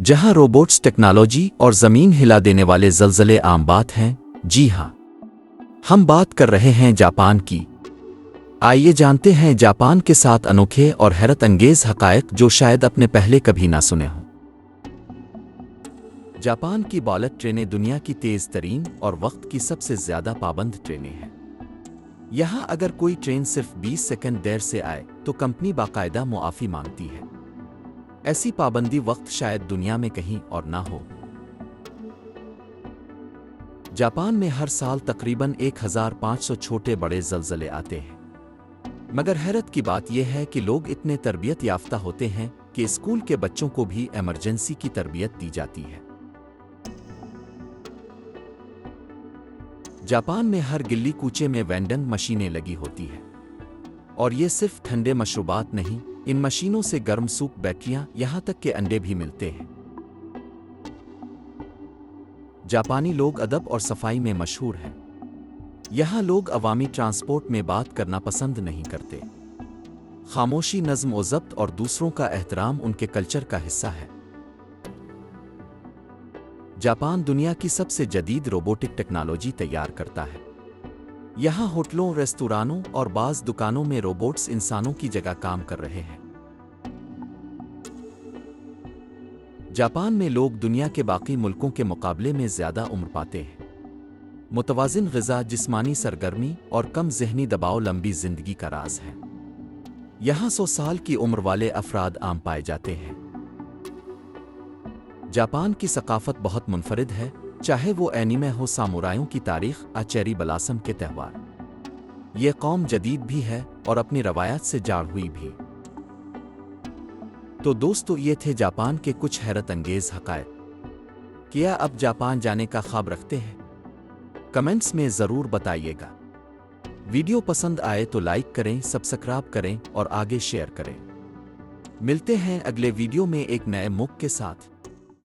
जहां robots technology और ज़मीन हिला देने वाले ज़लज़ले आम बात हैं। जी हां, हम बात कर रहे हैं जापान की। आइए जानते हैं जापान के 7 अनोखे और हैरत अंगेज़ हक़ाइक़ जो शायद आपने पहले कभी ना सुने हों। जापान की बुलेट ट्रेनें दुनिया की तेज़ तरीन और वक्त की सबसे ज़्यादा पाबंद ट्रेनें हैं। यहाँ अगर कोई ट्रेन सिर्फ 20 सेकंड देर से आए तो कंपनी बाकायदा मुआफ़ी मांगती है। ऐसी पाबंदी वक्त शायद दुनिया में कहीं और ना हो। जापान में हर साल तकरीबन 1500 छोटे बड़े ज़लज़ले आते हैं। मगर हैरत की बात यह है कि लोग इतने तरबियत याफ्ता होते हैं कि स्कूल के बच्चों को भी इमरजेंसी की तरबियत दी जाती है। जापान में हर गिल्ली कूचे में वेंडिंग मशीनें लगी होती हैं। और ये सिर्फ ठंडे मशरूबात नहीं, इन मशीनों से गर्म सूप, बैटरियां, यहाँ तक के अंडे भी मिलते हैं। जापानी लोग अदब और सफाई में मशहूर हैं। यहाँ लोग अवामी ट्रांसपोर्ट में बात करना पसंद नहीं करते। खामोशी, नज़्म व ज़ब्त और दूसरों का एहतराम उनके कल्चर का हिस्सा है। जापान दुनिया की सबसे जदीद रोबोटिक टेक्नोलॉजी तैयार करता है। यहाँ होटलों, रेस्तुरानों और बाज़ दुकानों में रोबोट्स इंसानों की जगह काम कर रहे हैं। जापान में लोग दुनिया के बाकी मुल्कों के मुकाबले में ज़्यादा उम्र पाते हैं। मुतवाज़िन ग़िज़ा, जिस्मानी सरगर्मी और कम ज़हनी दबाव लंबी ज़िंदगी का राज है। यहाँ 100 साल की उम्र वाले अफराद आम पाए जाते हैं। जापान की सकाफ़त बहुत मुनफरिद है, चाहे वो एनीमे हो, सामुराइयों की तारीख़, चेरी ब्लॉसम के त्यौहार। ये कौम जदीद भी है और अपनी रवायत से जाड़ हुई भी। तो दोस्तों, ये थे जापान के कुछ हैरत अंगेज़ हक़ाइक़। क्या अब जापान जाने का ख्वाब रखते हैं? कमेंट्स में ज़रूर बताइएगा। वीडियो पसंद आए तो लाइक करें, सब्सक्राइब करें और आगे शेयर करें। मिलते हैं अगले वीडियो में एक नए मुद्दे के साथ।